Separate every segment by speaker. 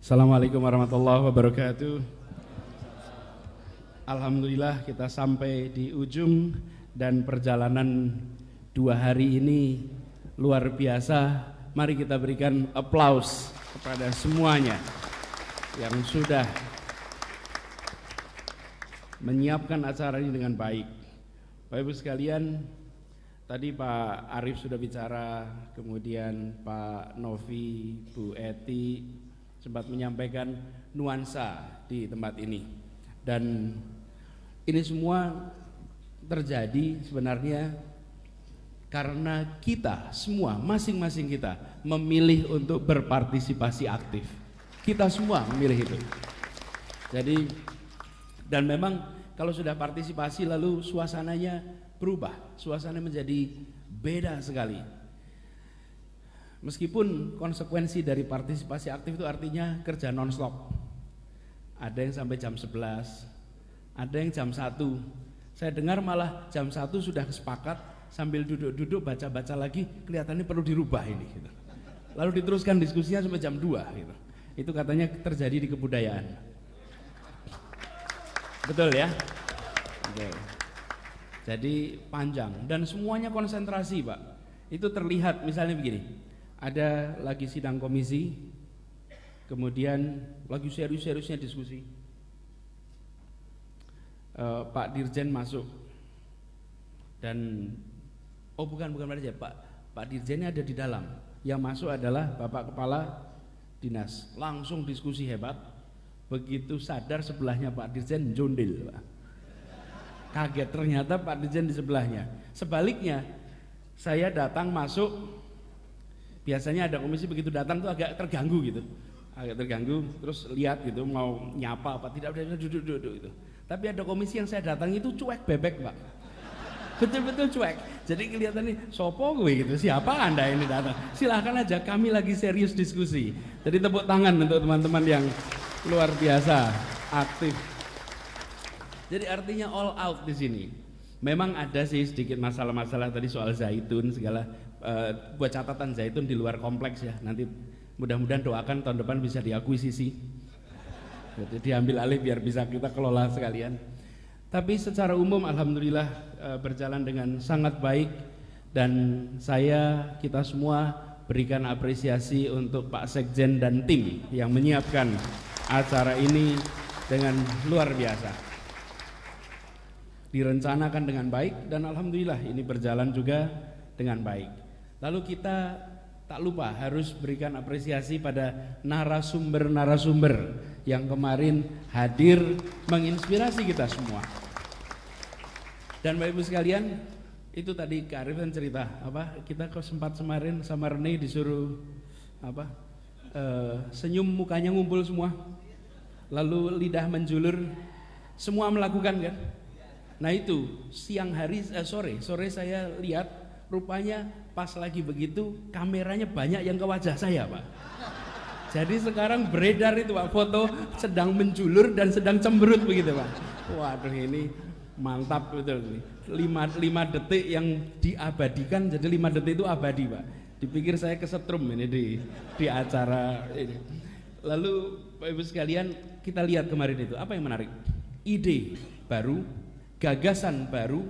Speaker 1: Assalamualaikum warahmatullahi wabarakatuh. Alhamdulillah kita sampai di ujung dan perjalanan 2 hari ini luar biasa. Mari kita berikan aplaus kepada semuanya yang sudah menyiapkan acara ini dengan baik. Bapak Ibu sekalian, tadi Pak Arief sudah bicara, kemudian Pak Novi, Bu Eti sempat menyampaikan nuansa di tempat ini, dan ini semua terjadi sebenarnya karena kita semua, masing-masing kita memilih untuk berpartisipasi aktif. Kita semua memilih itu. Jadi, dan memang kalau sudah partisipasi lalu suasananya berubah, suasana menjadi beda sekali. Meskipun konsekuensi dari partisipasi aktif itu artinya kerja non-stop. Ada yang sampai jam 11, ada yang jam 1. Saya dengar malah jam 1 sudah sepakat sambil duduk-duduk baca-baca lagi, kelihatannya perlu dirubah ini gitu. Lalu diteruskan diskusinya sampai jam 2 gitu. Itu katanya terjadi di kebudayaan. Betul ya? Oke. Jadi panjang dan semuanya konsentrasi, Pak. Itu terlihat misalnya begini. Ada lagi sidang komisi, kemudian lagi serius-seriusnya diskusi. Pak Dirjen masuk dan bukan aja Pak Dirjennya ada di dalam. Yang masuk adalah Bapak Kepala Dinas. Langsung diskusi hebat. Begitu sadar sebelahnya Pak Dirjen jondil, Pak. Kaget ternyata Pak Dirjen di sebelahnya. Sebaliknya, saya datang masuk. Biasanya ada komisi begitu datang tuh agak terganggu gitu, terus lihat gitu mau nyapa apa tidak, udah duduk gitu. Tapi ada komisi yang saya datang itu cuek bebek, Pak, betul-betul cuek. Jadi kelihatan nih sopo gue gitu, siapa anda ini datang? Silahkan aja, kami lagi serius diskusi. Jadi tepuk tangan untuk teman-teman yang luar biasa aktif. Jadi artinya all out di sini. Memang ada sih sedikit masalah-masalah tadi soal zaitun segala. Buat catatan, zaitun di luar kompleks ya. Nanti mudah-mudahan doakan tahun depan bisa diakuisisi. Jadi diambil alih biar bisa kita kelola sekalian. Tapi secara umum alhamdulillah berjalan dengan sangat baik, dan kita semua berikan apresiasi untuk Pak Sekjen dan tim yang menyiapkan acara ini dengan luar biasa. Direncanakan dengan baik dan alhamdulillah ini berjalan juga dengan baik. Lalu kita tak lupa harus berikan apresiasi pada narasumber-narasumber yang kemarin hadir menginspirasi kita semua. Dan Bapak Ibu sekalian, itu tadi Kak Arief kan cerita kita kok sempat kemarin sama Rene disuruh senyum mukanya ngumpul semua, lalu lidah menjulur, semua melakukan kan? Nah itu sore saya lihat rupanya pas lagi begitu kameranya banyak yang ke wajah saya, Pak. Jadi sekarang beredar itu, Pak, foto sedang menjulur dan sedang cemberut begitu, Pak. Waduh, ini mantap betul. 5 detik yang diabadikan, jadi 5 detik itu abadi, Pak. Dipikir saya kesetrum ini di acara ini. Lalu Bapak Ibu sekalian, kita lihat kemarin itu apa yang menarik? Ide baru, gagasan baru,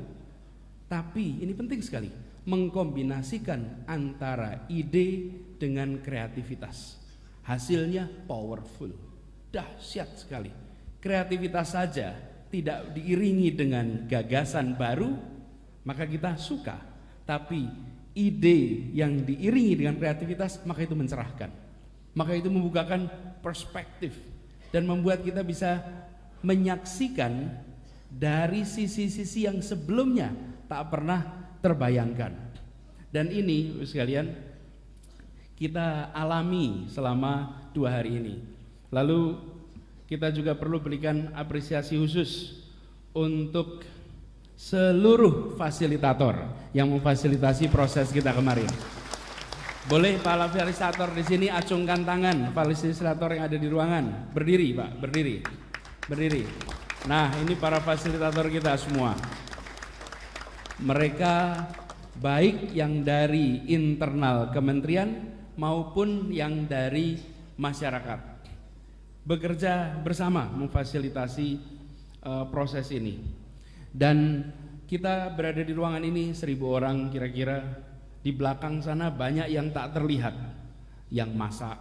Speaker 1: tapi ini penting sekali, mengkombinasikan antara ide dengan kreativitas. Hasilnya powerful, dahsyat sekali. Kreativitas saja tidak diiringi dengan gagasan baru, maka kita suka. Tapi ide yang diiringi dengan kreativitas, maka itu mencerahkan. Maka itu membukakan perspektif dan membuat kita bisa menyaksikan dari sisi-sisi yang sebelumnya tak pernah terbayangkan. Dan ini sekalian kita alami selama 2 hari ini. Lalu kita juga perlu berikan apresiasi khusus untuk seluruh fasilitator yang memfasilitasi proses kita kemarin. Boleh para fasilitator di sini acungkan tangan, fasilitator yang ada di ruangan. Berdiri, Pak, berdiri. Nah, ini para fasilitator kita semua. Mereka baik yang dari internal kementerian maupun yang dari masyarakat. bekerja bersama memfasilitasi proses ini. Dan kita berada di ruangan ini 1.000 orang kira-kira. Di belakang sana banyak yang tak terlihat, yang masak.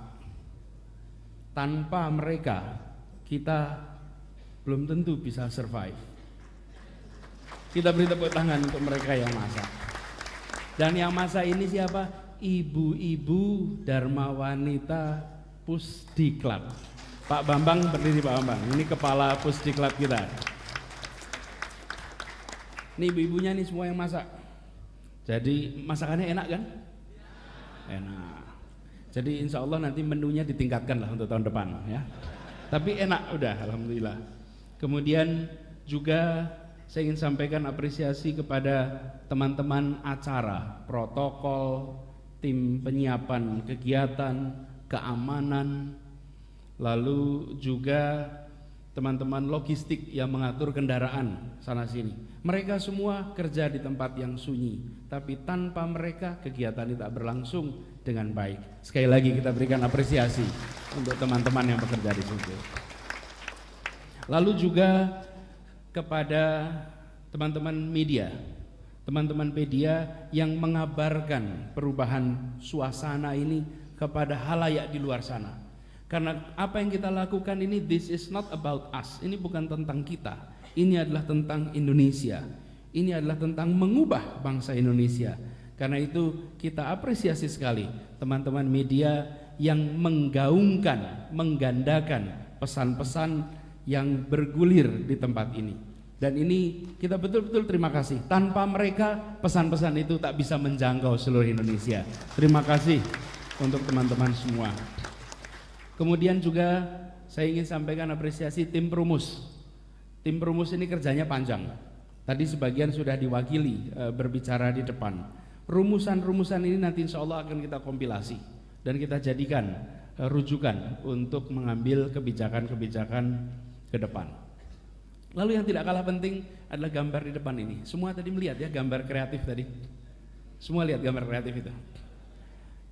Speaker 1: Tanpa mereka kita belum tentu bisa survive. Kita beri tepuk tangan untuk mereka yang masak. Dan yang masak ini siapa? Ibu-ibu Dharma Wanita Pusdiklat. Pak Bambang berdiri, Pak Bambang. Ini kepala Pusdiklat kita. Ini ibu-ibunya nih semua yang masak. Jadi masakannya enak kan? Enak. Jadi insya Allah nanti menunya ditingkatkan lah untuk tahun depan ya. Tapi enak udah, alhamdulillah. Kemudian juga saya ingin sampaikan apresiasi kepada teman-teman acara, protokol, tim penyiapan kegiatan, keamanan, lalu juga teman-teman logistik yang mengatur kendaraan sana sini. Mereka semua kerja di tempat yang sunyi, tapi tanpa mereka kegiatan ini tak berlangsung dengan baik. Sekali lagi kita berikan apresiasi untuk teman-teman yang bekerja di situ. Lalu juga kepada teman-teman media yang mengabarkan perubahan suasana ini kepada halayak di luar sana. Karena apa yang kita lakukan ini, this is not about us. Ini bukan tentang kita. Ini adalah tentang Indonesia. Ini adalah tentang mengubah bangsa Indonesia. Karena itu kita apresiasi sekali teman-teman media yang menggaungkan, menggandakan pesan-pesan yang bergulir di tempat ini. Dan ini kita betul-betul terima kasih. Tanpa mereka pesan-pesan itu tak bisa menjangkau seluruh Indonesia. Terima kasih untuk teman-teman semua. Kemudian juga saya ingin sampaikan apresiasi tim perumus. Tim perumus ini kerjanya panjang. Tadi sebagian sudah diwakili berbicara di depan. Rumusan-rumusan ini nanti insya Allah akan kita kompilasi dan kita jadikan rujukan untuk mengambil kebijakan-kebijakan ke depan. Lalu yang tidak kalah penting adalah gambar di depan ini. Semua tadi melihat ya gambar kreatif tadi. Semua lihat gambar kreatif itu.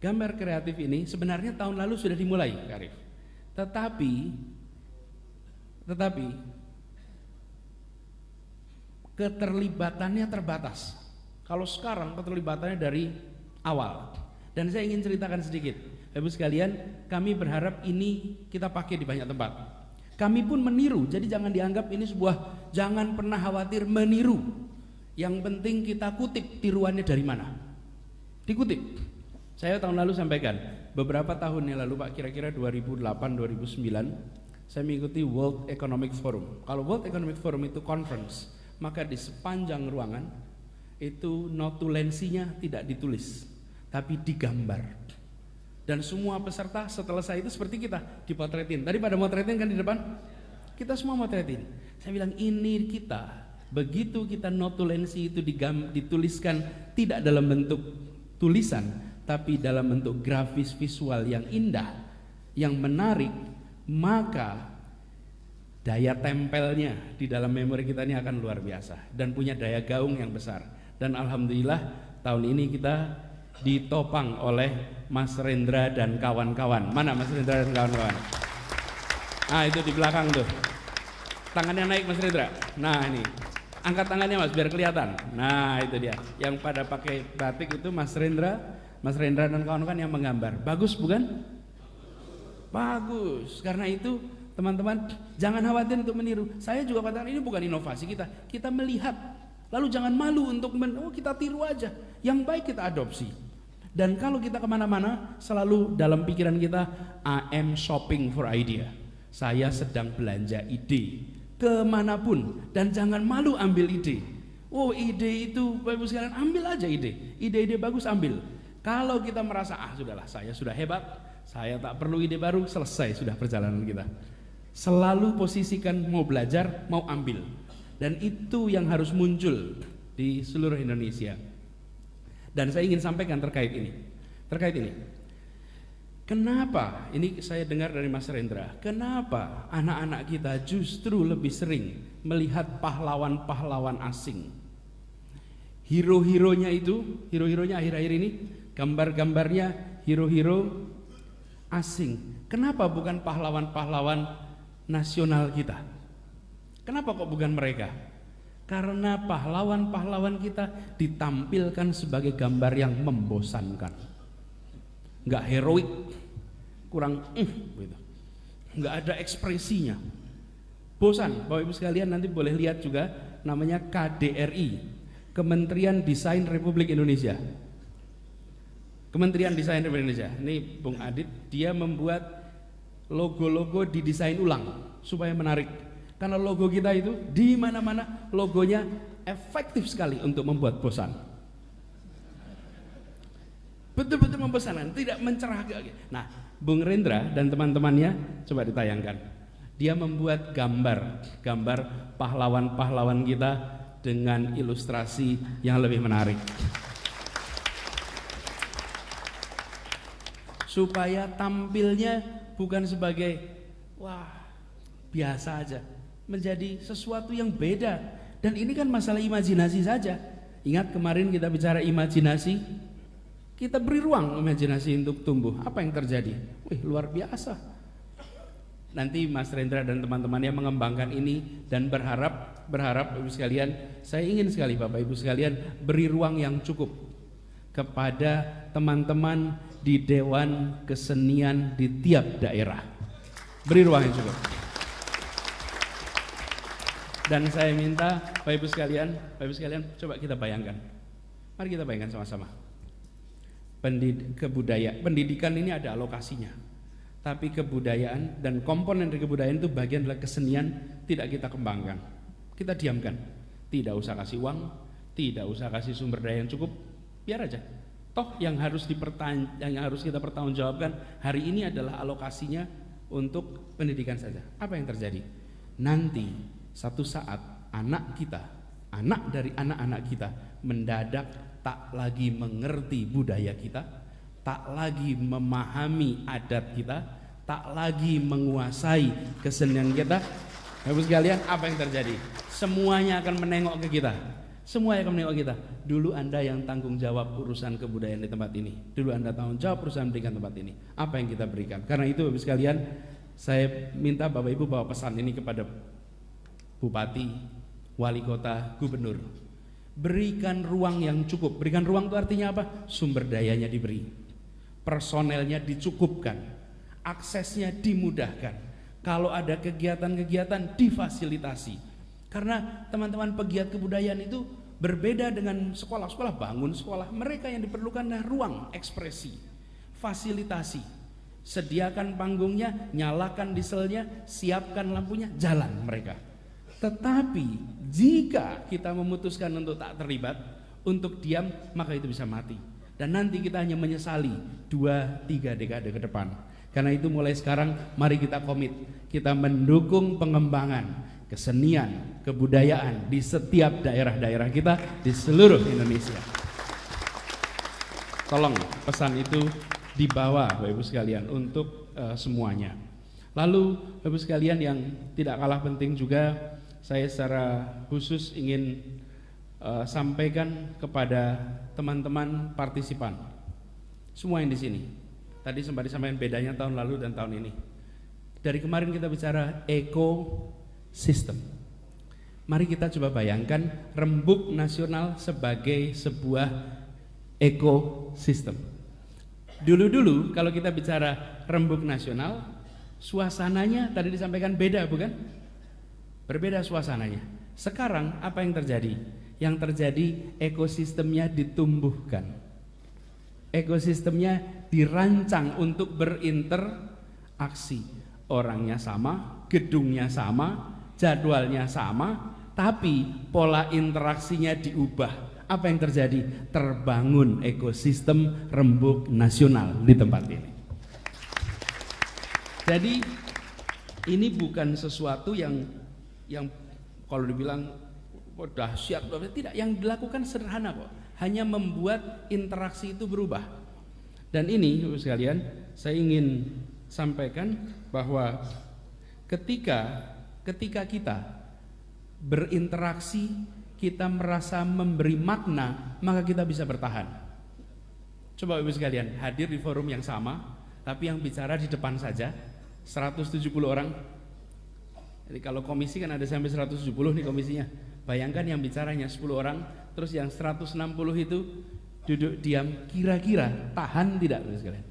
Speaker 1: Gambar kreatif ini sebenarnya tahun lalu sudah dimulai, Kak Arif. Tetapi keterlibatannya terbatas. Kalau sekarang keterlibatannya dari awal. Dan saya ingin ceritakan sedikit. Ibu sekalian, kami berharap ini kita pakai di banyak tempat. Kami pun meniru, jadi jangan dianggap ini sebuah, jangan pernah khawatir meniru. Yang penting kita kutip tiruannya dari mana. Dikutip. Saya tahun lalu sampaikan, beberapa tahun yang lalu Pak, kira-kira 2008-2009, saya mengikuti World Economic Forum. Kalau World Economic Forum itu conference, maka di sepanjang ruangan itu notulensinya tidak ditulis, tapi digambar. Dan semua peserta setelah saya itu seperti kita, dipotretin. Tadi pada motretin kan di depan? Kita semua motretin. Saya bilang ini kita, begitu kita notulensi itu dituliskan tidak dalam bentuk tulisan, tapi dalam bentuk grafis visual yang indah, yang menarik, maka daya tempelnya di dalam memori kita ini akan luar biasa dan punya daya gaung yang besar. Dan alhamdulillah tahun ini kita ditopang oleh Mas Rendra dan kawan-kawan. Mana Mas Rendra dan kawan-kawan? Ah, itu di belakang tuh. Tangannya naik Mas Rendra. Nah ini, angkat tangannya Mas biar kelihatan. Nah itu dia. Yang pada pakai batik itu Mas Rendra dan kawan-kawan yang menggambar. Bagus bukan? Bagus. Karena itu teman-teman jangan khawatir untuk meniru. Saya juga katakan ini bukan inovasi kita. Kita melihat. Lalu jangan malu untuk kita tiru aja. Yang baik kita adopsi. Dan kalau kita kemana-mana selalu dalam pikiran kita, I am shopping for idea. Saya sedang belanja ide kemanapun, dan jangan malu ambil ide. Oh ide itu Bapak Ibu sekalian, ambil aja ide. Ide-ide bagus ambil. Kalau kita merasa sudahlah saya sudah hebat, saya tak perlu ide baru, selesai sudah perjalanan kita. Selalu posisikan mau belajar, mau ambil. Dan itu yang harus muncul di seluruh Indonesia. Dan saya ingin sampaikan terkait ini. Kenapa? Ini saya dengar dari Mas Rendra. Kenapa anak-anak kita justru lebih sering melihat pahlawan-pahlawan asing? Hero-heronya akhir-akhir ini gambar-gambarnya hero-hero asing. Kenapa bukan pahlawan-pahlawan nasional kita. Kenapa kok bukan mereka? Karena pahlawan-pahlawan kita ditampilkan sebagai gambar yang membosankan, nggak heroik, kurang gitu, nggak ada ekspresinya, bosan. Bapak Ibu sekalian nanti boleh lihat juga, namanya KDRI, Kementerian Desain Republik Indonesia. Kementerian Desain Republik Indonesia. Ini Bung Adit, dia membuat logo-logo didesain ulang supaya menarik. Karena logo kita itu di mana-mana logonya efektif sekali untuk membuat bosan. Betul-betul membosankan, tidak mencerahkan. Nah, Bung Rendra dan teman-temannya coba ditayangkan. Dia membuat gambar pahlawan-pahlawan kita dengan ilustrasi yang lebih menarik. Supaya tampilnya bukan sebagai wah biasa aja, menjadi sesuatu yang beda. Dan ini kan masalah imajinasi saja. Ingat kemarin kita bicara imajinasi, kita beri ruang imajinasi untuk tumbuh. Apa yang terjadi? Wih, luar biasa. Nanti Mas Rendra dan teman-temannya mengembangkan ini, dan berharap Ibu sekalian, saya ingin sekali Bapak Ibu sekalian beri ruang yang cukup kepada teman-teman di Dewan Kesenian di tiap daerah. Beri ruang yang cukup. Dan saya minta Bapak Ibu sekalian coba kita bayangkan. Mari kita bayangkan sama-sama. Pendidikan ini ada alokasinya. Tapi kebudayaan dan komponen dari kebudayaan itu bagian adalah kesenian, tidak kita kembangkan. Kita diamkan. Tidak usah kasih uang, tidak usah kasih sumber daya yang cukup, biar aja. Toh yang harus kita pertanggungjawabkan hari ini adalah alokasinya untuk pendidikan saja. Apa yang terjadi? Nanti satu saat anak dari anak-anak kita mendadak tak lagi mengerti budaya kita, tak lagi memahami adat kita, tak lagi menguasai kesenian kita. Bapak sekalian, apa yang terjadi? Semuanya akan menengok ke kita. Semuanya akan menengok kita. Dulu Anda yang tanggung jawab urusan kebudayaan di tempat ini. Dulu Anda tanggung jawab urusan pendidikan tempat ini. Apa yang kita berikan? Karena itu Bapak sekalian, saya minta Bapak Ibu bawa pesan ini kepada Bupati, Wali Kota, Gubernur. Berikan ruang yang cukup. Berikan ruang itu artinya apa? Sumber dayanya diberi, personelnya dicukupkan, aksesnya dimudahkan. Kalau ada kegiatan-kegiatan difasilitasi. Karena teman-teman pegiat kebudayaan itu berbeda dengan sekolah-sekolah, bangun sekolah. Mereka yang diperlukan adalah ruang ekspresi, fasilitasi. Sediakan panggungnya, nyalakan dieselnya, siapkan lampunya, jalan mereka. Tetapi jika kita memutuskan untuk tak terlibat, untuk diam, maka itu bisa mati. Dan nanti kita hanya menyesali 2-3 dekade ke depan. Karena itu mulai sekarang mari kita komit, kita mendukung pengembangan kesenian, kebudayaan di setiap daerah-daerah kita di seluruh Indonesia. Tolong pesan itu dibawa Bapak Ibu sekalian untuk semuanya. Lalu Bapak Ibu sekalian yang tidak kalah penting juga, saya secara khusus ingin sampaikan kepada teman-teman partisipan semua yang di sini. Tadi sempat disampaikan bedanya tahun lalu dan tahun ini. Dari kemarin kita bicara ekosistem. Mari kita coba bayangkan Rembuk Nasional sebagai sebuah ekosistem. Dulu-dulu kalau kita bicara Rembuk Nasional, suasananya tadi disampaikan beda, bukan? Berbeda suasananya. Sekarang apa yang terjadi? Yang terjadi ekosistemnya ditumbuhkan. Ekosistemnya dirancang untuk berinteraksi. Orangnya sama, gedungnya sama, jadwalnya sama, tapi pola interaksinya diubah. Apa yang terjadi? Terbangun ekosistem Rembuk Nasional di tempat ini. Jadi ini bukan sesuatu yang kalau dibilang dahsyat, tidak, yang dilakukan sederhana kok, hanya membuat interaksi itu berubah. Dan ini Bapak sekalian, saya ingin sampaikan bahwa ketika kita berinteraksi, kita merasa memberi makna, maka kita bisa bertahan. Coba Bapak sekalian hadir di forum yang sama, tapi yang bicara di depan saja 170 orang, Jadi kalau komisi kan ada sampai 170 nih komisinya. Bayangkan yang bicaranya 10 orang, terus yang 160 itu duduk diam, kira-kira tahan tidak terus kalian?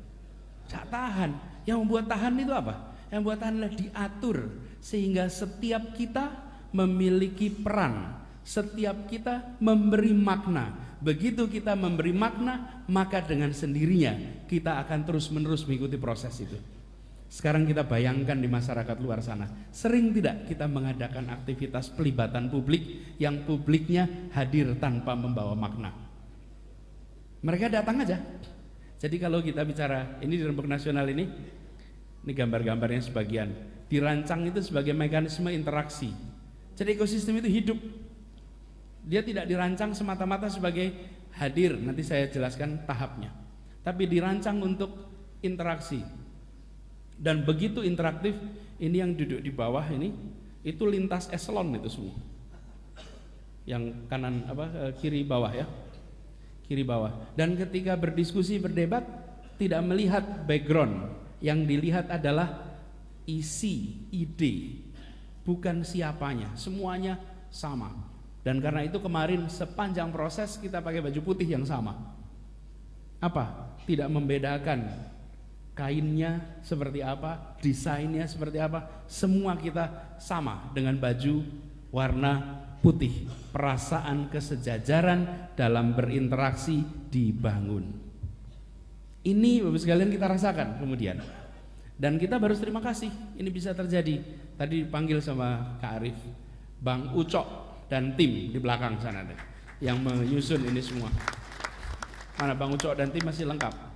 Speaker 1: Tak tahan. Yang membuat tahan itu apa? Yang membuat tahan adalah diatur sehingga setiap kita memiliki peran, setiap kita memberi makna. Begitu kita memberi makna, maka dengan sendirinya kita akan terus-menerus mengikuti proses itu. Sekarang kita bayangkan di masyarakat luar sana, sering tidak kita mengadakan aktivitas pelibatan publik yang publiknya hadir tanpa membawa makna. Mereka datang aja. Jadi kalau kita bicara ini di Rembuk Nasional ini gambar-gambarnya sebagian dirancang itu sebagai mekanisme interaksi. Jadi ekosistem itu hidup. Dia tidak dirancang semata-mata sebagai hadir, nanti saya jelaskan tahapnya. Tapi dirancang untuk interaksi. Dan begitu interaktif, ini yang duduk di bawah ini itu lintas eselon itu semua. Yang kanan kiri bawah ya. Kiri bawah. Dan ketika berdiskusi berdebat tidak melihat background, yang dilihat adalah isi, ide, bukan siapanya. Semuanya sama. Dan karena itu kemarin sepanjang proses kita pakai baju putih yang sama. Apa? Tidak membedakan kainnya seperti apa, desainnya seperti apa, semua kita sama dengan baju warna putih. Perasaan kesejajaran dalam berinteraksi dibangun. Ini Bapak sekalian kita rasakan kemudian. Dan kita harus terima kasih ini bisa terjadi. Tadi dipanggil sama Kak Arif, Bang Ucok dan tim di belakang sana deh, yang menyusun ini semua. Mana Bang Ucok dan tim masih lengkap.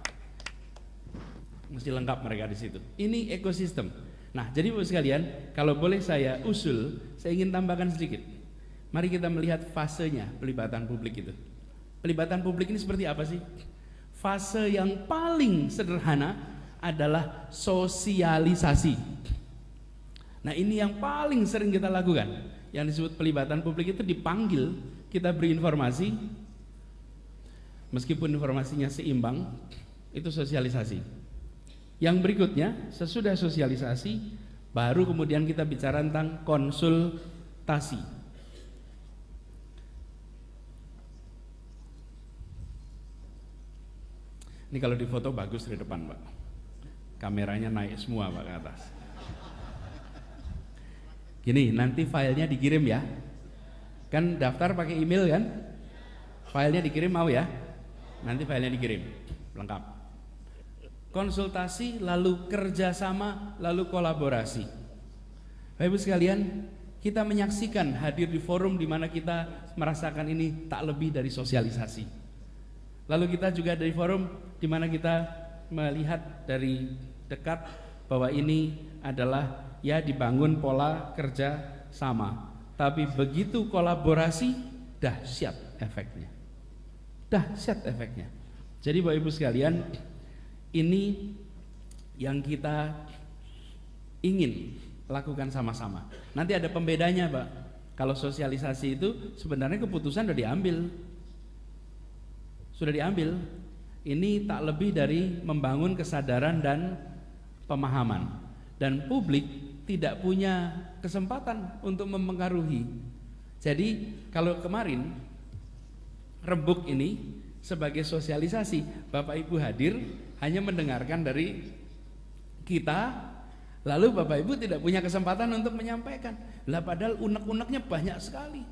Speaker 1: Mesti lengkap mereka di situ. Ini ekosistem. Nah, jadi Bapak sekalian, kalau boleh saya usul, saya ingin tambahkan sedikit. Mari kita melihat fasenya pelibatan publik itu. Pelibatan publik ini seperti apa sih? Fase yang paling sederhana adalah sosialisasi. Nah, ini yang paling sering kita lakukan. Yang disebut pelibatan publik itu dipanggil, kita beri informasi, meskipun informasinya seimbang, itu sosialisasi. Yang berikutnya, sesudah sosialisasi, baru kemudian kita bicara tentang konsultasi. Ini kalau di foto bagus dari depan, Pak. Kameranya naik semua, Pak, ke atas. Gini, nanti filenya dikirim ya. Kan daftar pakai email kan? Filenya dikirim mau ya? Nanti filenya dikirim, lengkap. Konsultasi, lalu kerjasama, lalu kolaborasi. Bapak Ibu sekalian, kita menyaksikan hadir di forum di mana kita merasakan ini tak lebih dari sosialisasi. Lalu kita juga dari forum di mana kita melihat dari dekat bahwa ini adalah ya dibangun pola kerja sama. Tapi begitu kolaborasi, dahsyat efeknya. Dahsyat efeknya. Jadi Bapak Ibu sekalian, ini yang kita ingin lakukan sama-sama. Nanti ada pembedanya, Pak. Kalau sosialisasi itu sebenarnya keputusan sudah diambil. Sudah diambil. Ini tak lebih dari membangun kesadaran dan pemahaman. Dan publik tidak punya kesempatan untuk mempengaruhi. Jadi kalau kemarin Rembuk ini sebagai sosialisasi, Bapak Ibu hadir hanya mendengarkan dari kita, lalu Bapak Ibu tidak punya kesempatan untuk menyampaikan. Lah padahal unek-uneknya banyak sekali.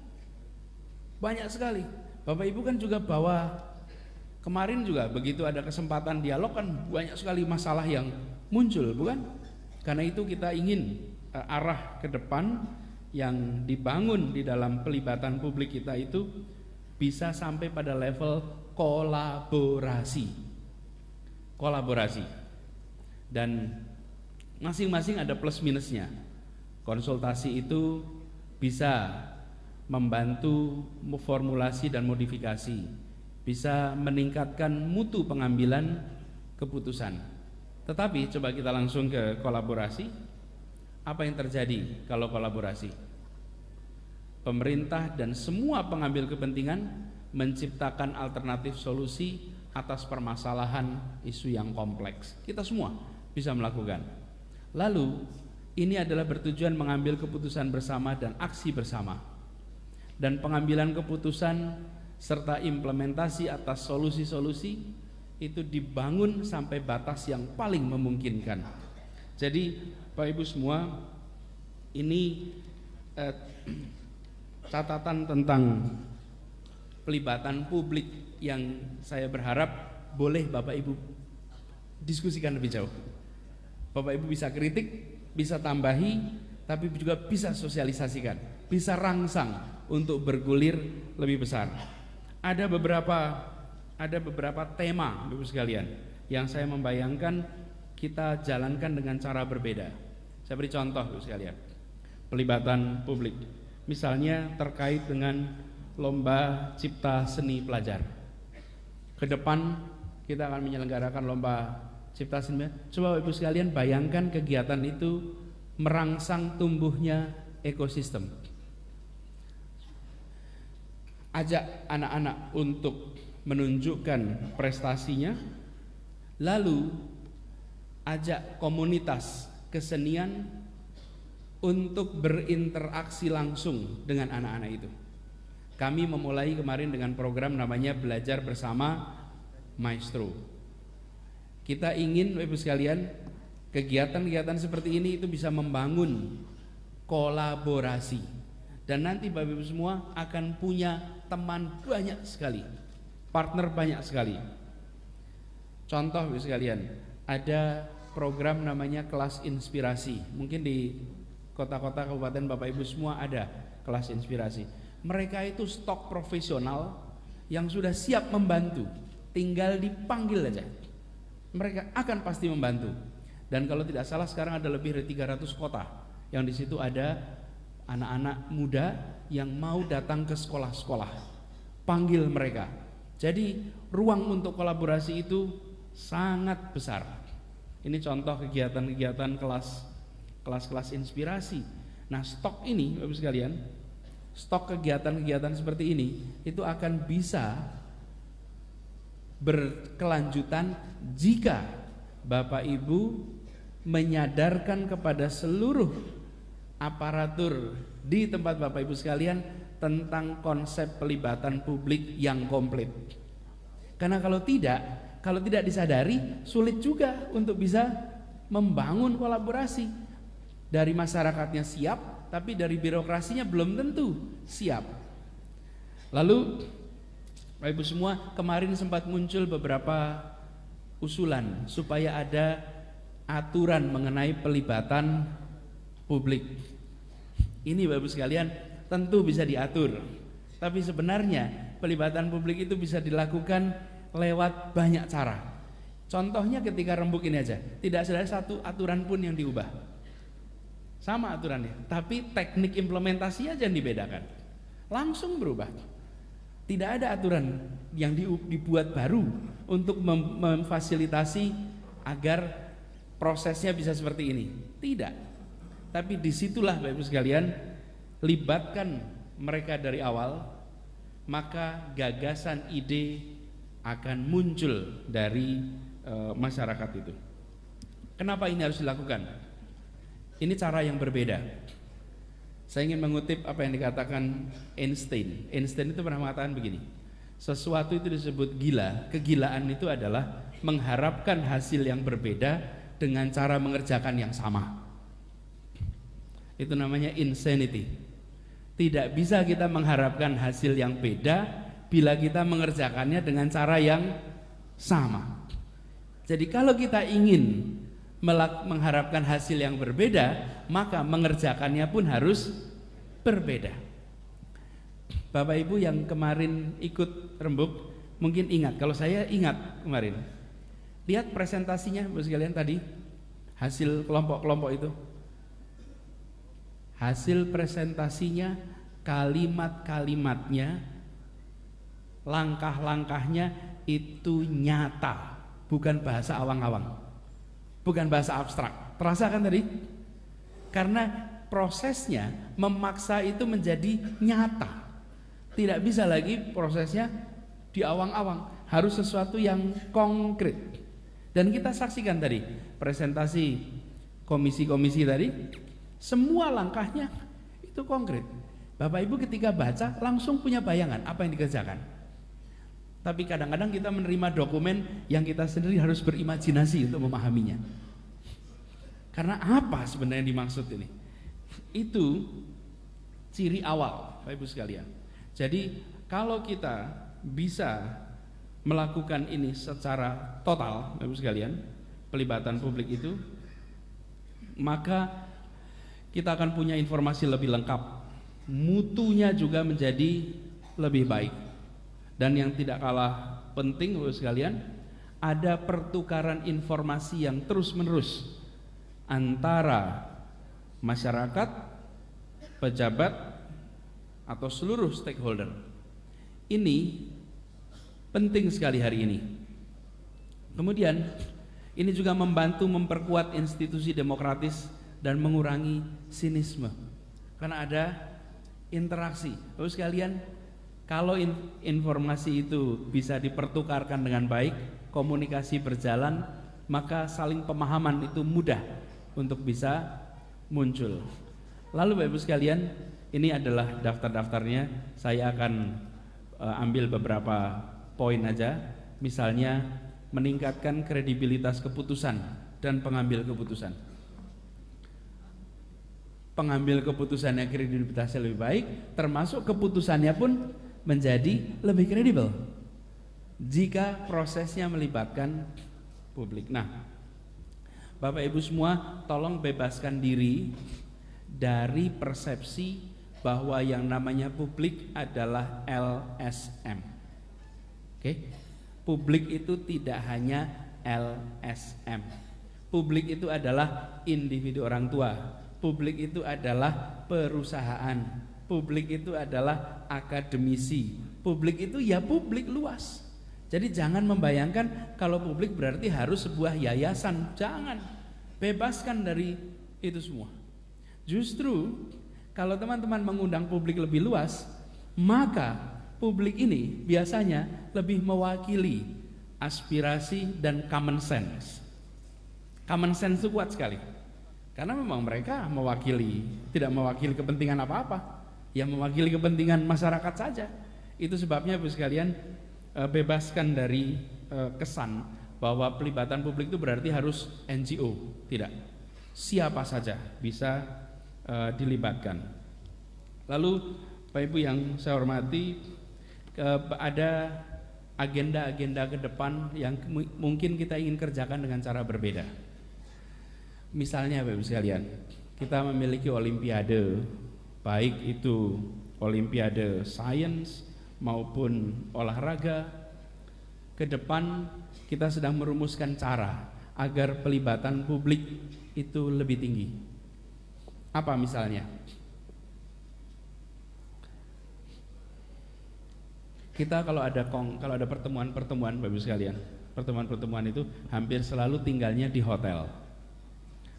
Speaker 1: Banyak sekali. Bapak Ibu kan juga bawa, kemarin juga begitu ada kesempatan dialog kan banyak sekali masalah yang muncul, bukan? Karena itu kita ingin arah ke depan yang dibangun di dalam pelibatan publik kita itu bisa sampai pada level kolaborasi. Kolaborasi. Dan masing-masing ada plus minusnya. Konsultasi itu bisa membantu formulasi dan modifikasi, bisa meningkatkan mutu pengambilan keputusan. Tetapi coba kita langsung ke kolaborasi. Apa yang terjadi kalau kolaborasi? Pemerintah dan semua pengambil kepentingan menciptakan alternatif solusi atas permasalahan isu yang kompleks. Kita semua bisa melakukan. Lalu Ini adalah bertujuan mengambil keputusan bersama dan aksi bersama. Dan pengambilan keputusan serta implementasi atas solusi-solusi itu dibangun sampai batas yang paling memungkinkan. Jadi Bapak Ibu semua, ini catatan tentang pelibatan publik yang saya berharap boleh Bapak Ibu diskusikan lebih jauh. Bapak Ibu bisa kritik, bisa tambahi, tapi juga bisa sosialisasikan, bisa rangsang untuk bergulir lebih besar. Ada beberapa tema Bapak sekalian yang saya membayangkan kita jalankan dengan cara berbeda. Saya beri contoh Bapak sekalian. Pelibatan publik. Misalnya terkait dengan lomba cipta seni pelajar. Ke depan kita akan menyelenggarakan lomba cipta seni. Coba Ibu sekalian bayangkan kegiatan itu merangsang tumbuhnya ekosistem. Ajak anak-anak untuk menunjukkan prestasinya, lalu ajak komunitas kesenian untuk berinteraksi langsung dengan anak-anak itu. Kami memulai kemarin dengan program namanya Belajar Bersama Maestro. Kita ingin Ibu sekalian, kegiatan-kegiatan seperti ini itu bisa membangun kolaborasi. Dan nanti Bapak Ibu semua akan punya teman banyak sekali, partner banyak sekali. Contoh Bapak sekalian, ada program namanya kelas inspirasi. Mungkin di kota-kota kabupaten Bapak Ibu semua ada kelas inspirasi. Mereka itu stok profesional yang sudah siap membantu, tinggal dipanggil aja. Mereka akan pasti membantu. Dan kalau tidak salah sekarang ada lebih dari 300 kota yang di situ ada anak-anak muda yang mau datang ke sekolah-sekolah. Panggil mereka. Jadi ruang untuk kolaborasi itu sangat besar. Ini contoh kegiatan-kegiatan kelas-kelas inspirasi. Nah, stok ini Bapak sekalian, stok kegiatan-kegiatan seperti ini itu akan bisa berkelanjutan jika Bapak Ibu menyadarkan kepada seluruh aparatur di tempat Bapak Ibu sekalian tentang konsep pelibatan publik yang komplit. Karena kalau tidak disadari, sulit juga untuk bisa membangun kolaborasi. Dari masyarakatnya siap, tapi dari birokrasinya belum tentu siap. Lalu Bapak Ibu semua, kemarin sempat muncul beberapa usulan supaya ada aturan mengenai pelibatan publik. Ini Bapak Ibu sekalian tentu bisa diatur. Tapi sebenarnya pelibatan publik itu bisa dilakukan lewat banyak cara. Contohnya ketika rembuk ini aja, tidak ada satu aturan pun yang diubah. Sama aturannya, tapi teknik implementasi aja yang dibedakan. Langsung berubah. Tidak ada aturan yang dibuat baru untuk memfasilitasi agar prosesnya bisa seperti ini. Tidak. Tapi disitulah Bapak Ibu sekalian, libatkan mereka dari awal, maka gagasan ide akan muncul dari masyarakat itu. Kenapa ini harus dilakukan? Ini cara yang berbeda. Saya ingin mengutip apa yang dikatakan Einstein. Einstein itu pernah mengatakan begini, sesuatu itu disebut gila, kegilaan itu adalah mengharapkan hasil yang berbeda dengan cara mengerjakan yang sama. Itu namanya insanity. Tidak bisa kita mengharapkan hasil yang beda bila kita mengerjakannya dengan cara yang sama. Jadi kalau kita ingin mengharapkan hasil yang berbeda, maka mengerjakannya pun harus berbeda. Bapak Ibu yang kemarin ikut rembuk mungkin ingat, kalau saya ingat kemarin, lihat presentasinya Bapak sekalian tadi, hasil kelompok-kelompok itu. Hasil presentasinya, kalimat-kalimatnya, langkah-langkahnya itu nyata, bukan bahasa awang-awang, bukan bahasa abstrak. Terasa kan tadi? Karena prosesnya memaksa itu menjadi nyata. Tidak bisa lagi prosesnya di awang-awang, harus sesuatu yang konkret. Dan kita saksikan tadi presentasi komisi-komisi tadi, Semua langkahnya itu konkret. Bapak Ibu ketika baca langsung punya bayangan apa yang dikerjakan. Tapi kadang-kadang kita menerima dokumen yang kita sendiri harus berimajinasi untuk memahaminya. Karena apa sebenarnya yang dimaksud ini? Itu ciri awal, Bapak Ibu sekalian. Jadi kalau kita bisa melakukan ini secara total, Bapak Ibu sekalian, pelibatan publik itu, maka kita akan punya informasi lebih lengkap, mutunya juga menjadi lebih baik. Dan yang tidak kalah penting Bapak sekalian, ada pertukaran informasi yang terus-menerus antara masyarakat, pejabat, atau seluruh stakeholder. Ini penting sekali hari ini. Kemudian ini juga membantu memperkuat institusi demokratis dan mengurangi sinisme, karena ada interaksi. Bapak sekalian, kalau informasi itu bisa dipertukarkan dengan baik, komunikasi berjalan, maka saling pemahaman itu mudah untuk bisa muncul. Lalu Bapak Ibu sekalian, ini adalah daftar-daftarnya. Saya akan ambil beberapa poin aja. Misalnya meningkatkan kredibilitas keputusan dan pengambil keputusan. Pengambil keputusannya kredibilitasnya lebih baik, termasuk keputusannya pun menjadi lebih kredibel jika prosesnya melibatkan publik. Nah, Bapak Ibu semua, tolong bebaskan diri dari persepsi bahwa yang namanya publik adalah LSM. Oke? Publik itu tidak hanya LSM. Publik itu adalah individu orang tua. Publik itu adalah perusahaan. Publik itu adalah akademisi. Publik itu ya publik luas. Jadi jangan membayangkan kalau publik berarti harus sebuah yayasan. Jangan. Bebaskan dari itu semua. Justru kalau teman-teman mengundang publik lebih luas, maka publik ini biasanya lebih mewakili aspirasi dan common sense. Common sense itu kuat sekali. Karena memang mereka tidak mewakili kepentingan apa-apa, yang mewakili kepentingan masyarakat saja. Itu sebabnya Bapak sekalian, bebaskan dari kesan bahwa pelibatan publik itu berarti harus NGO. Tidak, siapa saja bisa dilibatkan. Lalu Bapak Ibu yang saya hormati, ada agenda-agenda ke depan yang mungkin kita ingin kerjakan dengan cara berbeda. Misalnya Bapak Ibu sekalian, kita memiliki olimpiade, baik itu olimpiade sains maupun olahraga. Ke depan kita sedang merumuskan cara agar pelibatan publik itu lebih tinggi. Apa misalnya? Kita kalau ada pertemuan Bapak Ibu sekalian, pertemuan itu hampir selalu tinggalnya di hotel.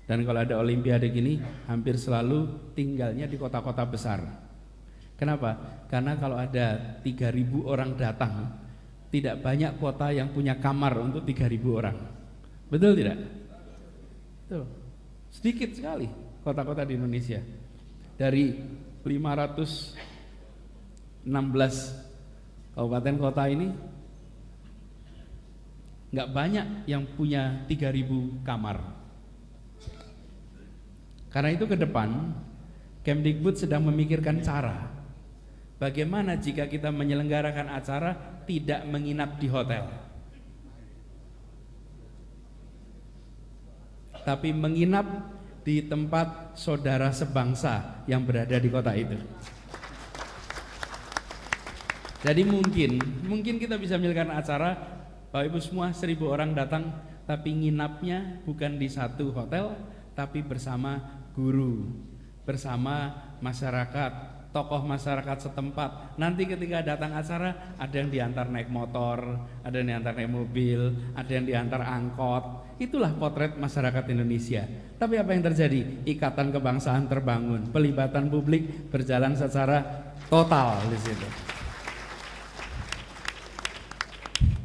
Speaker 1: Dan kalau ada olimpiade gini, hampir selalu tinggalnya di kota-kota besar. Kenapa? Karena kalau ada 3.000 orang datang, tidak banyak kota yang punya kamar untuk 3.000 orang. Betul tidak? Tuh, sedikit sekali kota-kota di Indonesia. Dari 516 kabupaten kota ini, nggak banyak yang punya 3.000 kamar. Karena itu ke depan Kemdikbud sedang memikirkan cara bagaimana jika kita menyelenggarakan acara tidak menginap di hotel, tapi menginap di tempat saudara sebangsa yang berada di kota itu. Jadi mungkin kita bisa menyelenggarakan acara, Bapak Ibu semua 1.000 orang datang, tapi nginapnya bukan di satu hotel, tapi bersama guru, bersama masyarakat, tokoh masyarakat setempat. Nanti ketika datang acara, ada yang diantar naik motor, ada yang diantar naik mobil, ada yang diantar angkot. Itulah potret masyarakat Indonesia. Tapi apa yang terjadi? Ikatan kebangsaan terbangun, pelibatan publik berjalan secara total di situ.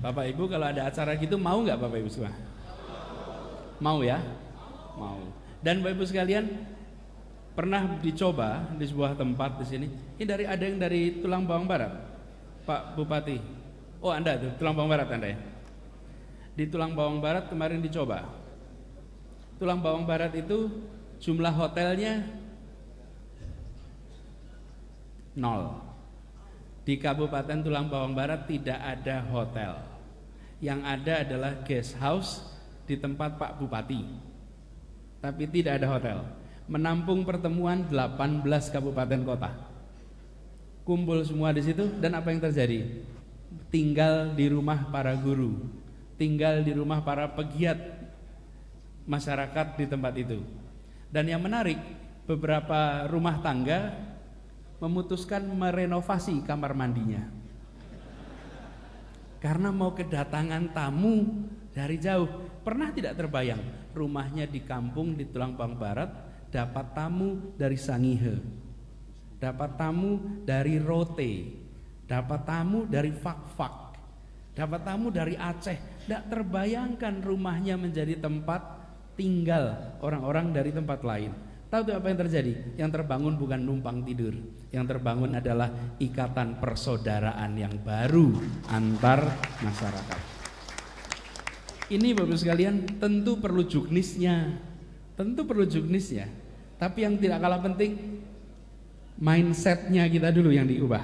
Speaker 1: Bapak Ibu kalau ada acara gitu mau nggak Bapak Ibu semua? Mau ya? Mau. Dan Bapak Ibu sekalian, pernah dicoba di sebuah tempat di sini. Ini ada yang dari Tulang Bawang Barat, Pak Bupati. Oh, Anda tuh Tulang Bawang Barat Anda ya. Di Tulang Bawang Barat kemarin dicoba. Tulang Bawang Barat itu jumlah hotelnya 0. Di Kabupaten Tulang Bawang Barat tidak ada hotel. Yang ada adalah guest house di tempat Pak Bupati. Tapi tidak ada hotel. Menampung pertemuan 18 kabupaten kota. Kumpul semua di situ dan apa yang terjadi? Tinggal di rumah para guru, tinggal di rumah para pegiat masyarakat di tempat itu. Dan yang menarik, beberapa rumah tangga memutuskan merenovasi kamar mandinya karena mau kedatangan tamu dari jauh. Pernah tidak terbayang rumahnya di kampung di Tulang Bawang Barat dapat tamu dari Sangihe, dapat tamu dari Rote, dapat tamu dari Fak-Fak, dapat tamu dari Aceh. Tidak terbayangkan rumahnya menjadi tempat tinggal orang-orang dari tempat lain. Tahu tuh apa yang terjadi? Yang terbangun bukan numpang tidur. Yang terbangun adalah ikatan persaudaraan yang baru antar masyarakat. Ini Bapak sekalian tentu perlu juknisnya. Tentu perlu juknisnya. Tapi yang tidak kalah penting, mindsetnya kita dulu yang diubah.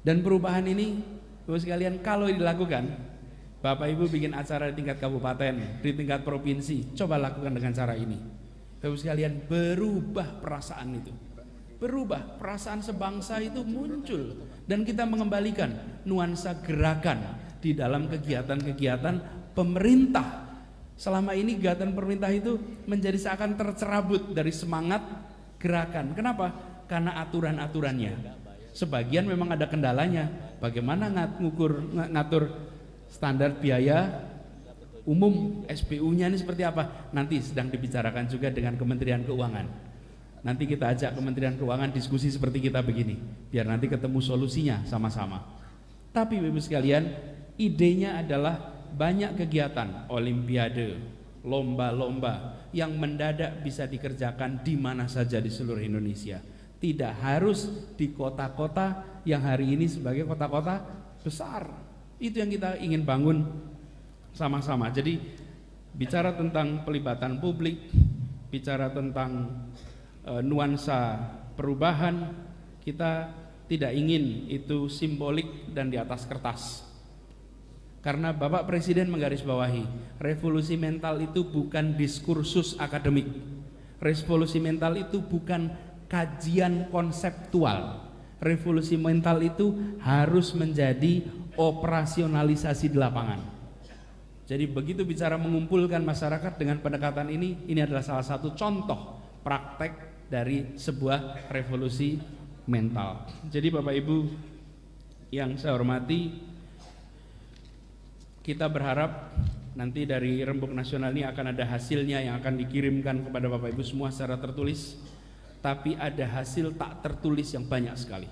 Speaker 1: Dan perubahan ini Bapak sekalian kalau dilakukan, Bapak Ibu bikin acara di tingkat kabupaten, di tingkat provinsi, coba lakukan dengan cara ini. Bapak sekalian, berubah perasaan itu. Berubah, perasaan sebangsa itu muncul. Dan kita mengembalikan nuansa gerakan di dalam kegiatan-kegiatan pemerintah. Selama ini kegiatan pemerintah itu menjadi seakan tercerabut dari semangat gerakan. Kenapa? Karena aturan-aturannya. Sebagian memang ada kendalanya. Bagaimana ngatur standar biaya umum, SPU-nya ini seperti apa? Nanti sedang dibicarakan juga dengan Kementerian Keuangan. Nanti kita ajak Kementerian Keuangan diskusi seperti kita begini, biar nanti ketemu solusinya sama-sama. Tapi Bapak sekalian, idenya adalah banyak kegiatan, olimpiade, lomba-lomba yang mendadak bisa dikerjakan di mana saja di seluruh Indonesia. Tidak harus di kota-kota yang hari ini sebagai kota-kota besar. Itu yang kita ingin bangun sama-sama. Jadi bicara tentang pelibatan publik, bicara tentang nuansa perubahan, kita tidak ingin itu simbolik dan di atas kertas. Karena Bapak Presiden menggarisbawahi, revolusi mental itu bukan diskursus akademik. Revolusi mental itu bukan kajian konseptual. Revolusi mental itu harus menjadi operasionalisasi di lapangan. Jadi begitu bicara mengumpulkan masyarakat dengan pendekatan ini adalah salah satu contoh praktek dari sebuah revolusi mental. Jadi Bapak Ibu yang saya hormati, kita berharap nanti dari Rembuk Nasional ini akan ada hasilnya yang akan dikirimkan kepada Bapak Ibu semua secara tertulis. Tapi ada hasil tak tertulis yang banyak sekali.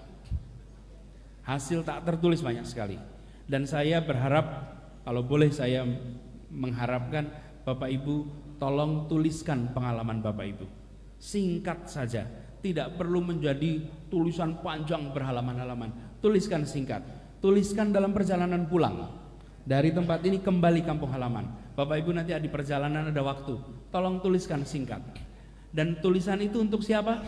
Speaker 1: Hasil tak tertulis banyak sekali. Dan saya berharap, kalau boleh saya mengharapkan Bapak Ibu tolong tuliskan pengalaman Bapak Ibu. Singkat saja, tidak perlu menjadi tulisan panjang berhalaman-halaman. Tuliskan singkat, tuliskan dalam perjalanan pulang. Dari tempat ini kembali kampung halaman. Bapak Ibu nanti di perjalanan ada waktu, tolong tuliskan singkat. Dan tulisan itu untuk siapa?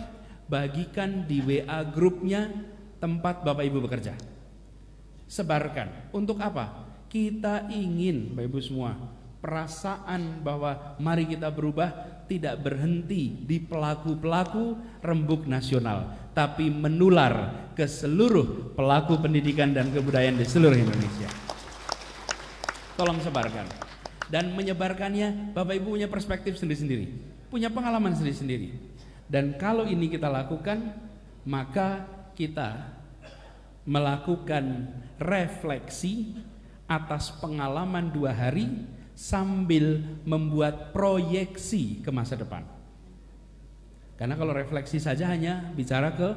Speaker 1: Bagikan di WA grupnya tempat Bapak Ibu bekerja. Sebarkan. Untuk apa? Kita ingin Bapak Ibu semua, perasaan bahwa mari kita berubah tidak berhenti di pelaku-pelaku Rembuk Nasional, tapi menular ke seluruh pelaku pendidikan dan kebudayaan di seluruh Indonesia. Tolong sebarkan. Dan menyebarkannya Bapak Ibu punya perspektif sendiri-sendiri, punya pengalaman sendiri-sendiri. Dan kalau ini kita lakukan, maka kita melakukan refleksi atas pengalaman 2 hari sambil membuat proyeksi ke masa depan. Karena kalau refleksi saja hanya bicara ke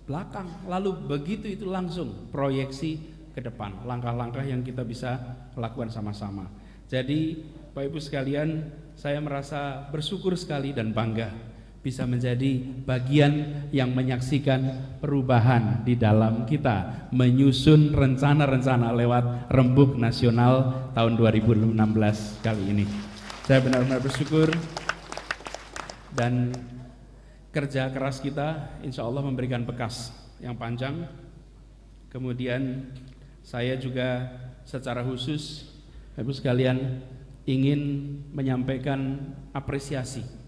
Speaker 1: belakang, lalu begitu itu langsung proyeksi ke depan, langkah-langkah yang kita bisa lakukan sama-sama. Jadi Bapak Ibu sekalian, saya merasa bersyukur sekali dan bangga bisa menjadi bagian yang menyaksikan perubahan di dalam kita, menyusun rencana-rencana lewat Rembuk Nasional tahun 2016 kali ini. Saya benar-benar bersyukur, dan kerja keras kita insya Allah memberikan bekas yang panjang. Kemudian saya juga secara khusus Ibu sekalian ingin menyampaikan apresiasi